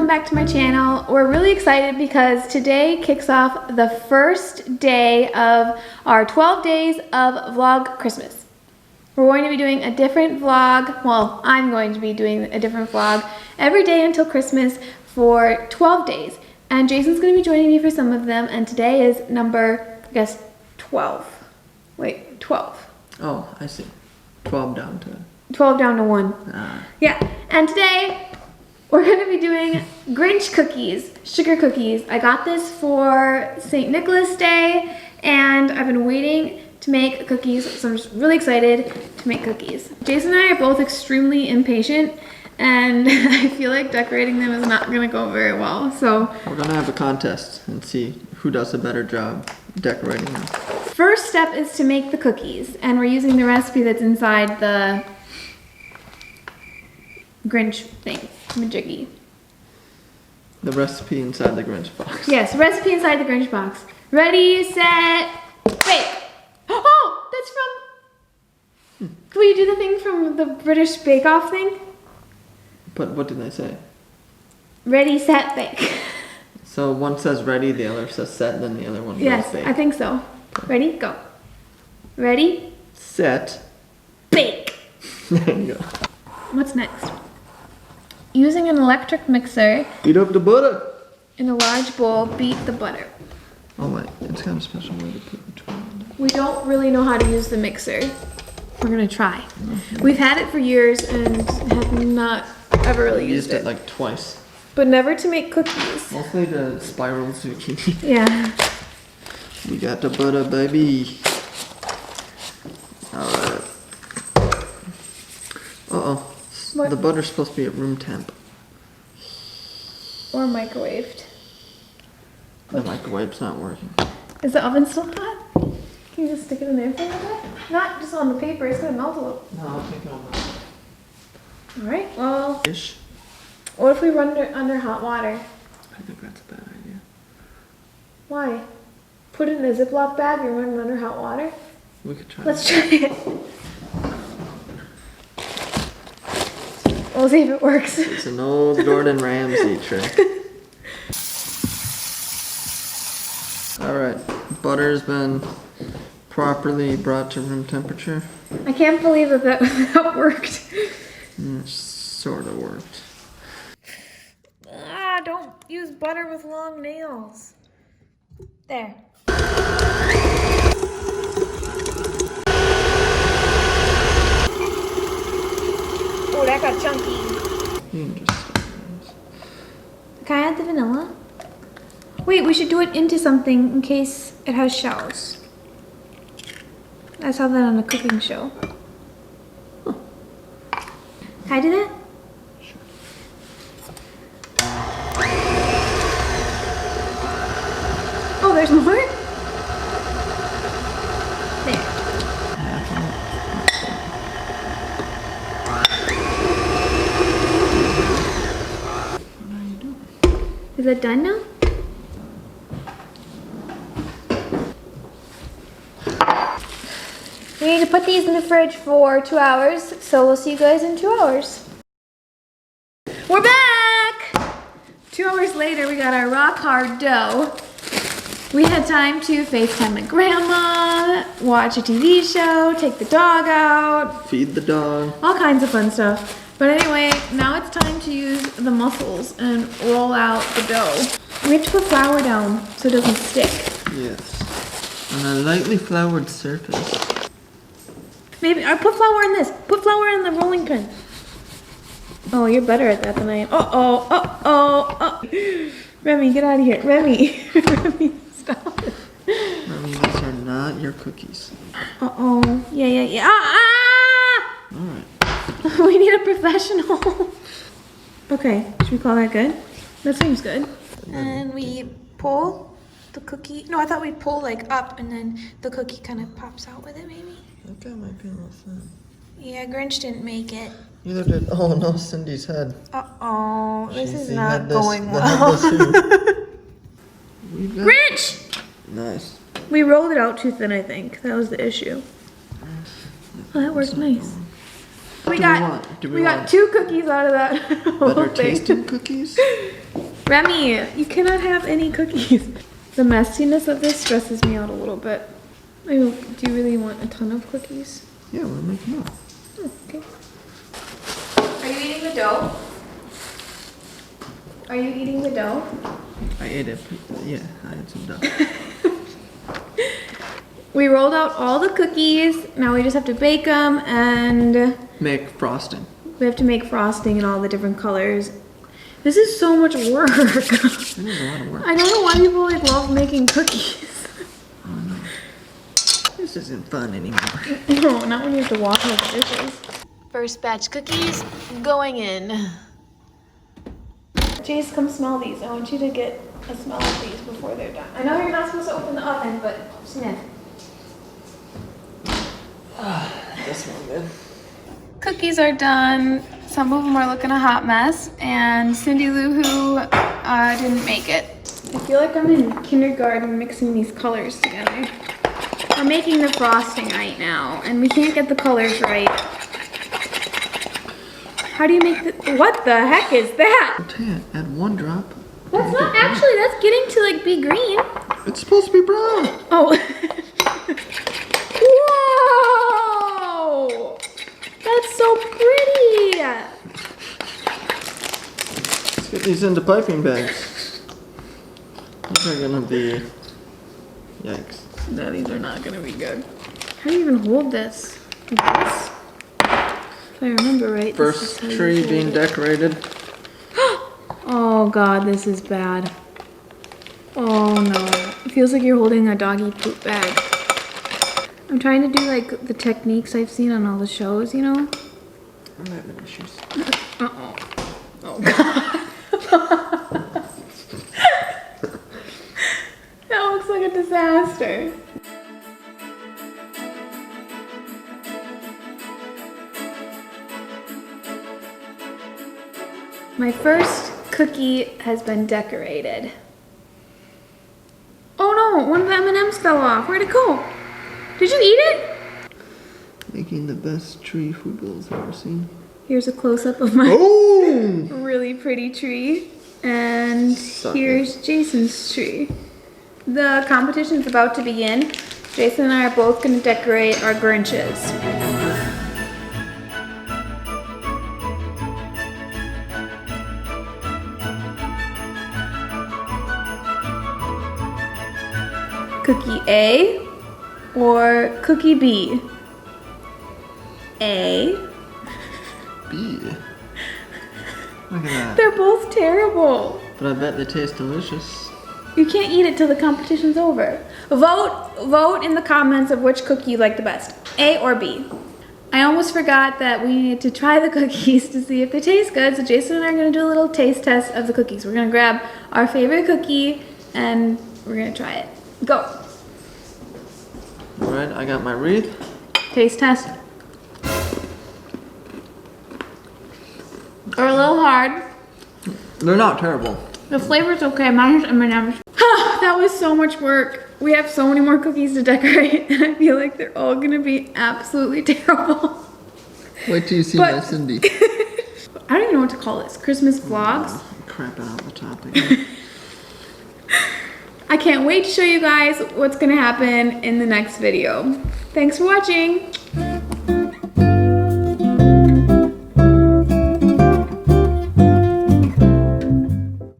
welcome back to my channel. We're really excited because today kicks off the first day of our 12 days of Vlog Christmas. We're going to be doing a different vlog, well, I'm going to be doing a different vlog every day until Christmas for 12 days. And Jason's going to be joining me for some of them, and today is number, I guess, 12. Wait, 12. Oh, I see. 12 down to 12 down to 1. Ah. Yeah, and today we're going to be doing Grinch cookies, sugar cookies. I got this for St. Nicholas Day, and I've been waiting to make cookies, so I'm just really excited to make cookies. Jason and I are both extremely impatient, and I feel like decorating them is not going to go very well, so We're gonna have a contest and see who does a better job decorating them. first step is to make the cookies, and we're using the recipe that's inside the Grinch thing, majiggy. The recipe inside the Grinch box. Yes, recipe inside the Grinch box. Ready, set, bake. Oh, that's from, will you do the thing from the British Bake Off thing? But what did they say? Ready, set, bake. So one says ready, the other says set, then the other one Yes, goes bake. I think so. Ready, go. Ready, Set. bake. There you go. What's next? Using an electric mixer Beat up the butter. in a large bowl, beat the butter. Oh wait, it's got a special way to put the twine in. We don't really know how to use the mixer. We're gonna try. We've had it for years and have not ever really I used used it it. like twice. But never to make cookies. Mostly the spiral zucchini. Yeah. We got the butter, baby. Alright. Uh-oh. What? The butter's supposed to be at room temp. Or microwaved. The microwave's not working. Is the oven still hot? Can you just stick it in there for a little bit? Not just on the paper, it's gonna melt a little. No, I'll take it on that. Alright, well, Ish. what if we run under hot water? I think that's a bad idea. Why? Put it in a Ziploc bag and run it under hot water? We could try Let's that. try it. We'll see if it works. It's an old Gordon Ramsay trick. Alright, butter's been properly brought to room temperature. I can't believe that worked. It sort of worked. Ah, don't use butter with long nails. There. Oh, that got chunky. You can just stop this. Can I add the vanilla? Wait, we should do it into something in case it has shells. I saw that on a cooking show. Can I do that? Oh, there's more? There. Is that done now? We need to put these in the fridge for 2 hours, so we'll see you guys in 2 hours. We're back! 2 hours later, we got our rock hard dough. We had time to FaceTime my grandma, watch a TV show, take the dog out, Feed the dog. all kinds of fun stuff. But anyway, now it's time to use the muscles and roll out the dough. We have to put flour down so it doesn't stick. Yes. On a lightly floured surface. Maybe, I put flour in this. Put flour in the rolling pin. Oh, you're better at that than I am. Uh-oh, uh-oh, oh. Remy, get out of here. Remy, Remy, stop it. Mommy, these are not your cookies. Uh-oh, yeah. Ah! Alright. We need a professional. Okay, should we call that good? That seems good. And we pull the cookie. No, I thought we'd pull like up and then the cookie kind of pops out with it maybe. I think that might be a little thin. Yeah, Grinch didn't make it. Neither did. Oh no, Cindy's head. Uh-oh, this is She not had this- going had well. this too. We got- Grinch! Nice. We rolled it out too thin, I think. That was the issue. Oh, that worked nice. We do got, we want? Do we got want 2 cookies out of that whole better thing. tasting cookies? Remy, you cannot have any cookies. The messiness of this stresses me out a little bit. I mean, do you really want a ton of cookies? Yeah, we're making more. Oh, okay. Are you eating the dough? Are you eating the dough? I ate it. Yeah, I had some dough. We rolled out all the cookies. Now we just have to bake them and Make frosting. we have to make frosting in all the different colors. This is so much work. It is a lot of work. I don't know why people like love making cookies. This isn't fun anymore. No, not when you have to wash all the dishes. First batch cookies going in. Jace, come smell these. I want you to get a smell of these before they're done. I know you're not supposed to open the oven, but sniff. This one good. Cookies are done. Some of them are looking a hot mess, and Cindy Lou Who didn't make it. I feel like I'm in kindergarten mixing these colors together. We're making the frosting right now, and we can't get the colors right. How do you make the, what the heck is that? Okay, add 1 drop. That's not actually, that's getting to like be green. It's supposed to be brown. Oh. Whoa! That's so pretty. Let's get these into piping bags. These are gonna be... Yikes. No, these are not gonna be good. How do you even hold this? Like this? If I remember right. First this is how you tree hold being it. decorated. Oh god, this is bad. Oh no. It feels like you're holding a doggy poop bag. I'm trying to do like the techniques I've seen on all the shows, you know? I'm having issues. Uh-oh. Oh god. That looks like a disaster. My first cookie has been decorated. Oh no, one of the M&Ms fell off. Where'd it go? Did you eat it? Making the best tree food bowls I've ever seen. Here's a close-up of my Oh! really pretty tree. And Suck it. here's Jason's tree. The competition's about to begin. Jason and I are both going to decorate our Grinches. Cookie A or cookie B? A. B. Look at that. They're both terrible. But I bet they taste delicious. You can't eat it till the competition's over. Vote in the comments of which cookie you like the best, A or B. I almost forgot that we needed to try the cookies to see if they taste good. So Jason and I are gonna do a little taste test of the cookies. We're gonna grab our favorite cookie and we're gonna try it. Go. All right, I got my wreath. Taste test. They're a little hard. They're not terrible. The flavor's okay. Mine is M&M's. That was so much work. We have so many more cookies to decorate, and I feel like they're all gonna be absolutely terrible. Wait till you see But- my Cindy. I don't even know what to call this. Christmas vlogs. Crapping out the top again. I can't wait to show you guys what's gonna happen in the next video. Thanks for watching.